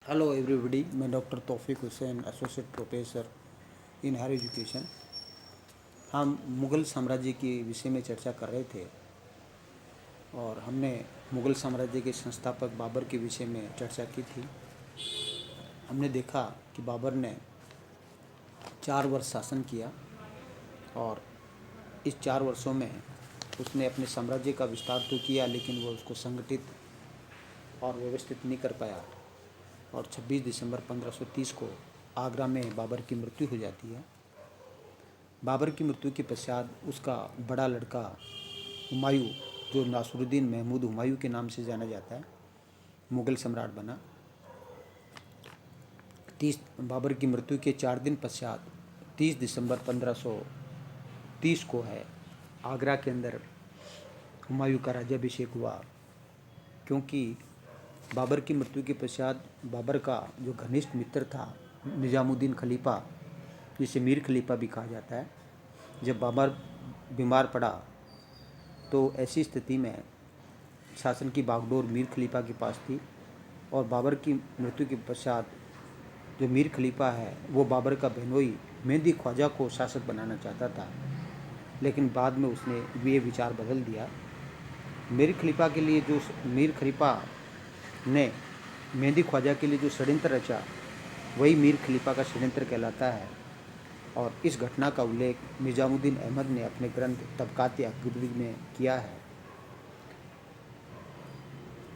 Hello everybody, मैं doctor Taufiq Hussain, associate professor in higher education. हम मुग़ल साम्राज्य के विषय में चर्चा कर रहे थे और हमने मुग़ल साम्राज्य के संस्थापक बाबर के विषय में चर्चा की थी। हमने देखा कि बाबर ने 4 वर्ष शासन किया और इस 4 वर्षों में उसने अपने साम्राज्य का विस्तार तो किया, लेकिन वो उसको संगठित और व्यवस्थित नहीं कर पाया। और 26 दिसंबर 1530 को आगरा में बाबर की मृत्यु हो जाती है। बाबर की मृत्यु के पश्चात उसका बड़ा लड़का हुमायूं, जो नासरुद्दीन महमूद हुमायूं के नाम से जाना जाता है, मुग़ल सम्राट बना। 30 बाबर की मृत्यु के 4 दिन पश्चात 30 दिसंबर 1530 को है आगरा के अंदर हुमायूं का राज्याभिषेक हुआ। क्योंकि बाबर की मृत्यु के पश्चात बाबर का जो घनिष्ठ मित्र था निज़ामुद्दीन खलीफा, जिसे मीर खलीफा भी कहा जाता है, जब बाबर बीमार पड़ा तो ऐसी स्थिति में शासन की बागडोर मीर खलीफा के पास थी। और बाबर की मृत्यु के पश्चात जो मीर खलीफा है वो बाबर का बहनोई मेहंदी ख्वाजा को शासक बनाना चाहता था, लेकिन बाद में उसने ये विचार बदल दिया। मीर खलीफा ने मेहंदी ख्वाजा के लिए जो षड्यंत्र रचा, वही मीर खलीफा का षड्यंत्र कहलाता है। और इस घटना का उल्लेख निज़ामुद्दीन अहमद ने अपने ग्रंथ तबक़ात-ए-अकबरी में किया है,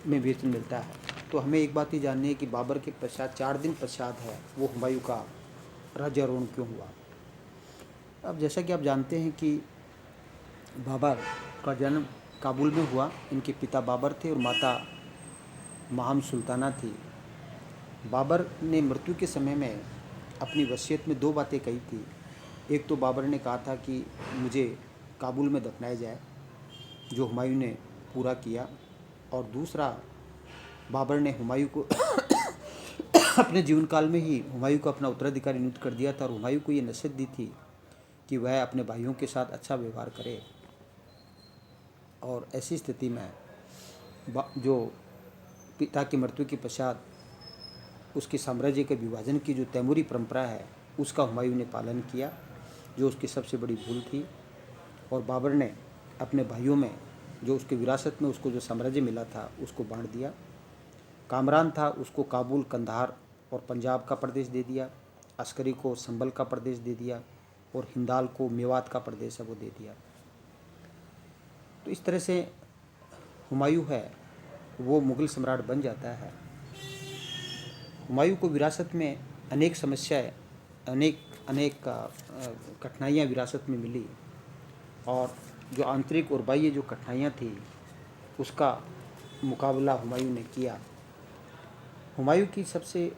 में वेतन मिलता है। तो हमें एक बात ही जाननी है कि बाबर के पश्चात 4 दिन पश्चात है वो हुमायूं का राज्यारोहण क्यों हुआ। अब जैसा कि आप जानते हैं कि बाबर का जन्म काबुल में हुआ। इनके पिता बाबर थे और माता महाम सुल्ताना थी। बाबर ने मृत्यु के समय में अपनी वसीयत में 2 बातें कही थी। एक तो बाबर ने कहा था कि मुझे काबुल में दफनाया जाए, जो हुमायूं ने पूरा किया। और दूसरा, बाबर ने हुमायूं को अपने जीवन काल में ही हुमायूं को अपना उत्तराधिकारी नियुक्त कर दिया था और हुमायूं को ये नसीहत दी थी कि वह अपने भाइयों के साथ अच्छा व्यवहार करे। और ऐसी स्थिति में जो पिता की मृत्यु के पश्चात उसके साम्राज्य के विभाजन की जो तैमूरी परंपरा है, उसका हुमायूं ने पालन किया, जो उसकी सबसे बड़ी भूल थी। और बाबर ने अपने भाइयों में जो उसके विरासत में उसको जो साम्राज्य मिला था उसको बांट दिया। कामरान था, उसको काबुल, कंधार और पंजाब का प्रदेश दे दिया। अस्करी को संभल का प्रदेश दे दिया और हिंदाल को मेवात का प्रदेश है वो दे दिया। तो इस तरह से हुमायूं है वो मुग़ल सम्राट बन जाता है। हुमायूं को विरासत में अनेक समस्याएं, अनेक अनेक कठिनाइयाँ विरासत में मिली। और जो आंतरिक और बाह्य जो कठिनाइयाँ थी उसका मुकाबला हुमायूं ने किया। हुमायूं की सबसे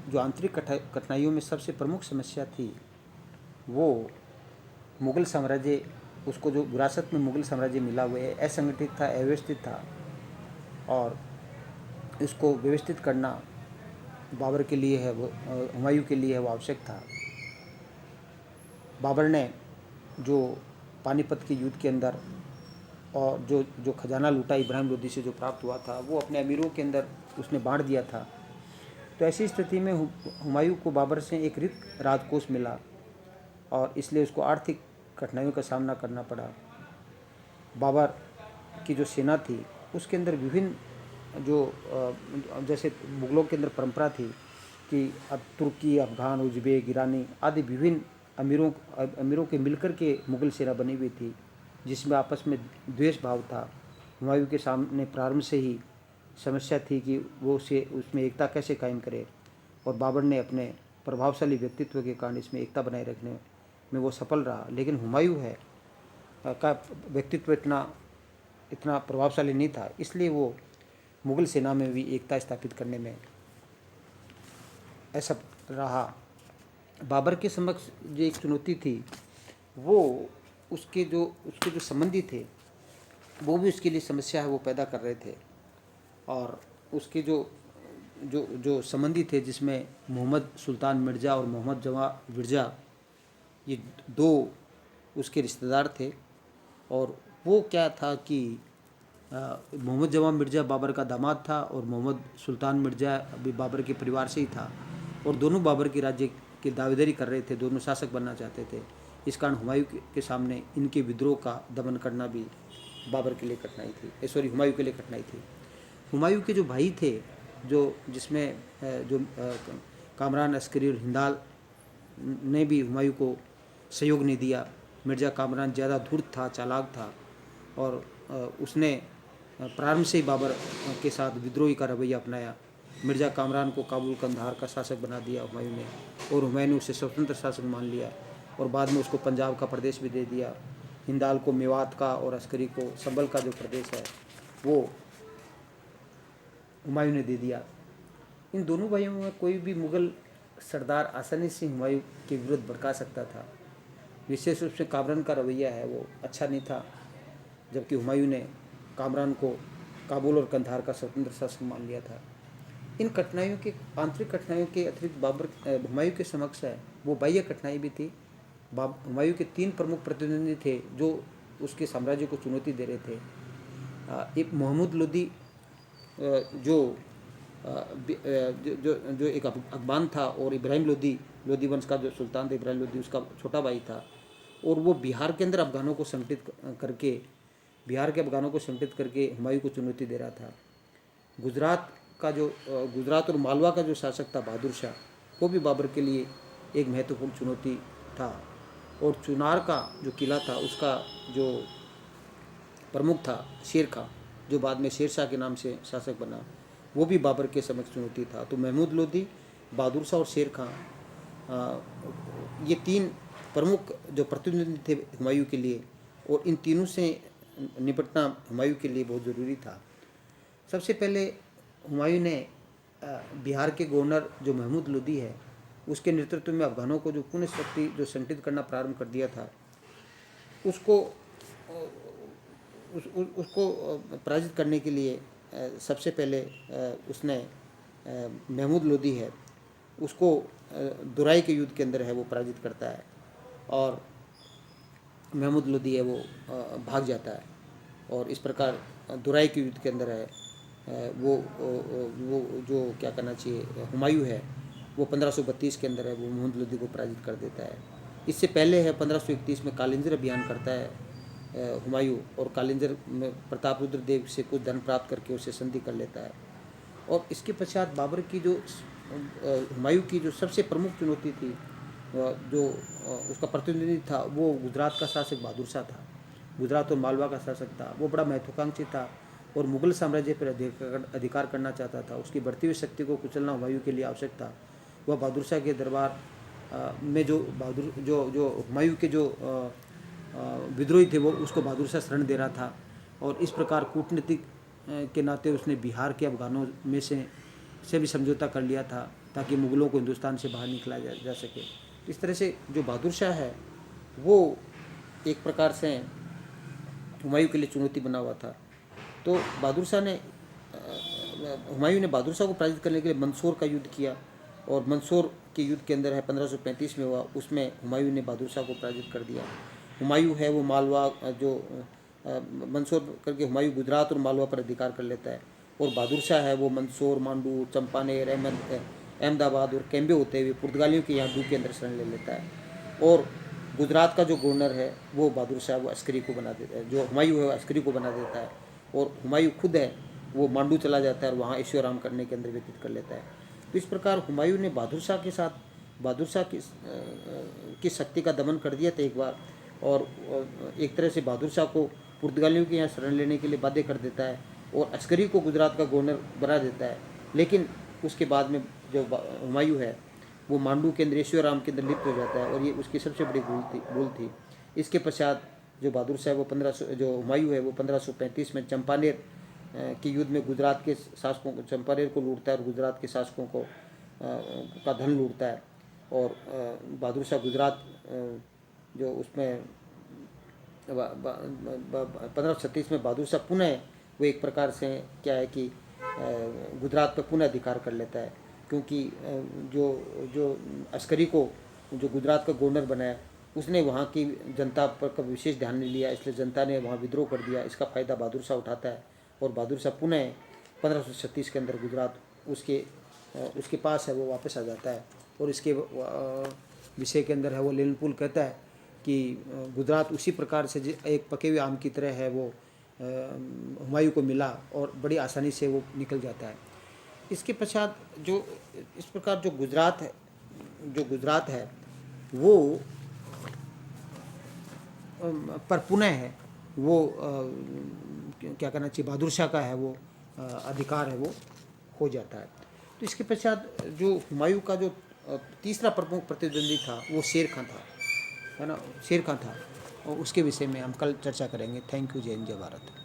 जो आंतरिक कठिनाइयों में सबसे प्रमुख समस्या थी वो मुग़ल साम्राज्य, उसको जो विरासत में मुग़ल साम्राज्य मिला हुआ है, असंगठित था, अव्यवस्थित था। और इसको व्यवस्थित करना बाबर के लिए है वो हुमायूं के लिए है वो आवश्यक था। बाबर ने जो पानीपत के युद्ध के अंदर और जो जो खजाना लूटा इब्राहिम लोदी से जो प्राप्त हुआ था, वो अपने अमीरों के अंदर उसने बांट दिया था। तो ऐसी स्थिति में हुमायूं को बाबर से एक रिक्त राजकोष मिला और इसलिए उसको आर्थिक कठिनाइयों का सामना करना पड़ा। बाबर की जो सेना थी उसके अंदर विभिन्न जो जैसे मुग़लों के अंदर परंपरा थी कि अब तुर्की, अफ़गान, उज़्बेक, ईरानी आदि विभिन्न अमीरों के मिलकर के मुग़ल सेना बनी हुई थी, जिसमें आपस में द्वेष भाव था। हुमायूं के सामने प्रारंभ से ही समस्या थी कि वो उसे उसमें एकता कैसे कायम करे। और बाबर ने अपने प्रभावशाली व्यक्तित्व के कारण इसमें एकता बनाए रखने में वो सफल रहा। लेकिन हुमायूं है का व्यक्तित्व इतना इतना प्रभावशाली नहीं था, इसलिए वो मुग़ल सेना में भी एकता स्थापित करने में ऐसा रहा। बाबर के समक्ष जो एक चुनौती थी वो उसके जो संबंधी थे वो भी उसके लिए समस्या है वो पैदा कर रहे थे। और उसके जो जो जो संबंधी थे, जिसमें मोहम्मद सुल्तान मिर्ज़ा और मोहम्मद जवां मिर्ज़ा, ये 2 उसके रिश्तेदार थे। और वो क्या था कि मोहम्मद जवान मिर्ज़ा बाबर का दामाद था और मोहम्मद सुल्तान मिर्ज़ा भी बाबर के परिवार से ही था, और दोनों बाबर के राज्य की दावेदारी कर रहे थे, दोनों शासक बनना चाहते थे। इस कारण हुमायूं के सामने इनके विद्रोह का दमन करना भी बाबर के लिए कठिनाई थी, सॉरी हुमायूं के लिए कठिनाई थी। हुमायूं के जो भाई थे, जो जिसमें जो कामरान अस्करी और हिंदाल ने भी हुमायूं को सहयोग नहीं दिया। मिर्ज़ा कामरान ज़्यादा धूर्त था, चालाक था, और उसने प्रारंभ से ही बाबर के साथ विद्रोही का रवैया अपनाया। मिर्ज़ा कामरान को काबुल कंधार का शासक बना दिया हुमायूं ने, और हुमायूं ने उसे स्वतंत्र शासक मान लिया, और बाद में उसको पंजाब का प्रदेश भी दे दिया। हिंदाल को मेवात का और अस्करी को संभल का जो प्रदेश है वो हुमायूं ने दे दिया। इन दोनों भाइयों में कोई भी मुग़ल सरदार आसानी से हुमायूं के विरुद्ध भड़का सकता था। विशेष रूप से कामरान का रवैया है वो अच्छा नहीं था, जबकि हुमायूं ने कामरान को काबुल और कंधार का स्वतंत्र शासक मान लिया था। इन कठिनाइयों के आंतरिक कठिनाइयों के अतिरिक्त बाबर हुमायूं के समक्ष है वो बाह्य कठिनाई भी थी। हुमायूं के 3 प्रमुख प्रतिद्वंदी थे जो उसके साम्राज्य को चुनौती दे रहे थे। एक मोहम्मद लोदी जो जो एक अफगान था, और इब्राहिम लोदी वंश का जो सुल्तान था इब्राहिम लोदी उसका छोटा भाई था, और वो बिहार के अंदर अफगानों को संगठित करके हुमायूं को चुनौती दे रहा था। गुजरात और मालवा का जो शासक था बहादुर शाह, वो भी बाबर के लिए एक महत्वपूर्ण चुनौती था, और चुनार का जो किला था उसका जो प्रमुख था शेर खां, जो बाद में शेर शाह के नाम से शासक बना, वो भी बाबर के समक्ष चुनौती था। तो महमूद लोदी, बहादुर शाह और शेर खां, ये 3 प्रमुख जो प्रतिद्वंदी थे हुमायूं के लिए, और इन तीनों से निपटना हुमायूं के लिए बहुत ज़रूरी था। सबसे पहले हुमायूं ने बिहार के गवर्नर जो महमूद लोदी है उसके नेतृत्व में अफगानों को जो पुण्य शक्ति जो संगठित करना प्रारंभ कर दिया था, उसको पराजित करने के लिए सबसे पहले उसने महमूद लोदी है उसको दुराई के युद्ध के अंदर है वो पराजित करता है, और महमूद लोदी है वो भाग जाता है, और इस प्रकार दुराई के युद्ध के अंदर है वो जो क्या करना चाहिए हुमायूं है वो 1532 के अंदर है वो महमूद लोदी को पराजित कर देता है। इससे पहले है 1531 में कालिंजर अभियान करता है हुमायूं, और कालिंजर में प्रतापरुद्र देव से कुछ धन प्राप्त करके उसे संधि कर लेता है। और इसके पश्चात बाबर की जो हुमायूं की जो सबसे प्रमुख चुनौती थी, जो उसका प्रतिनिधि था, वो गुजरात का शासक बहादुर शाह था। गुजरात और मालवा का शासक था, वो बड़ा महत्वाकांक्षी था और मुगल साम्राज्य पर अधिकार करना चाहता था। उसकी बढ़ती हुई शक्ति को कुचलना हुमायूं के लिए आवश्यक था। वह बहादुर शाह के दरबार में जो हुमायूं के जो विद्रोही थे वो उसको बहादुर शाह शरण दे रहा था, और इस प्रकार कूटनीतिक के नाते उसने बिहार के अफगानों में से भी समझौता कर लिया था ताकि मुग़लों को हिंदुस्तान से बाहर निकला जा सके। इस तरह से जो बहादुर शाह है वो एक प्रकार से हुमायूं के लिए चुनौती बना हुआ था। तो हुमायूं ने बहादुर शाह को पराजित करने के लिए मंदसौर का युद्ध किया, और मंदसौर के युद्ध के अंदर है 1535 में हुआ, उसमें हुमायूं ने बहादुर शाह को पराजित कर दिया। हुमायूं है वो मालवा जो मंदसौर करके हुमायूं गुजरात और मालवा पर अधिकार कर लेता है, और बहादुर शाह है वो मंदसौर, मांडू, चंपानेर, अहमदाबाद और कैम्बे होते हुए पुर्तगालियों के यहाँ डूब के अंदर शरण ले लेता है। और गुजरात का जो गवर्नर है वो बहादुर शाह वो अस्करी को बना देता है, जो हुमायूं है वो अस्करी को बना देता है, और हुमायूं खुद है वो मांडू चला जाता है और वहाँ ऐशो आराम करने के अंदर व्यतीत कर लेता है। तो इस प्रकार हुमायूं ने बहादुर शाह की शक्ति का दमन कर दिया था एक बार, और एक तरह से बहादुर शाह को पुर्तगालियों के यहाँ शरण लेने के लिए बाध्य कर देता है, और अस्करी को गुजरात का गवर्नर बना देता है। लेकिन उसके बाद में जो हुमायूं है वो मांडू के अंदर ऐशो आराम के अंदर लिप्त हो जाता है, और ये उसकी सबसे बड़ी भूल थी। इसके पश्चात जो बहादुर शाह वो जो हुमायूं है वो 1535 में चंपानेर के युद्ध में गुजरात के शासकों को, चंपानेर को लूटता है और गुजरात के शासकों को का धन लूटता है, और बहादुर शाह गुजरात जो उसमें 1536 में बहादुर शाह पुनः वो एक प्रकार से क्या है कि गुजरात पर पुनः अधिकार कर लेता है, क्योंकि जो अस्करी को जो गुजरात का गवर्नर बनाया उसने वहाँ की जनता पर का विशेष ध्यान नहीं लिया, इसलिए जनता ने वहाँ विद्रोह कर दिया। इसका फ़ायदा बहादुर शाह उठाता है और बहादुर शाह पुनः 1536 के अंदर गुजरात उसके पास है, वो वापस आ जाता है। और इसके विषय के अंदर है वो लेनपुल कहता है कि गुजरात उसी प्रकार से एक पके हुए आम की तरह है, वो हुमायूं को मिला और बड़ी आसानी से वो निकल जाता है। इसके पश्चात जो इस प्रकार जो गुजरात है वो पर पुनः है वो क्या कहना चाहिए, बहादुर शाह का है वो अधिकार है, वो हो जाता है। तो इसके पश्चात जो हुमायूं का जो तीसरा प्रमुख प्रतिद्वंदी था वो शेर खां था, है ना, शेर खां था, और उसके विषय में हम कल चर्चा करेंगे। Thank you. जय हिंद, जय भारत।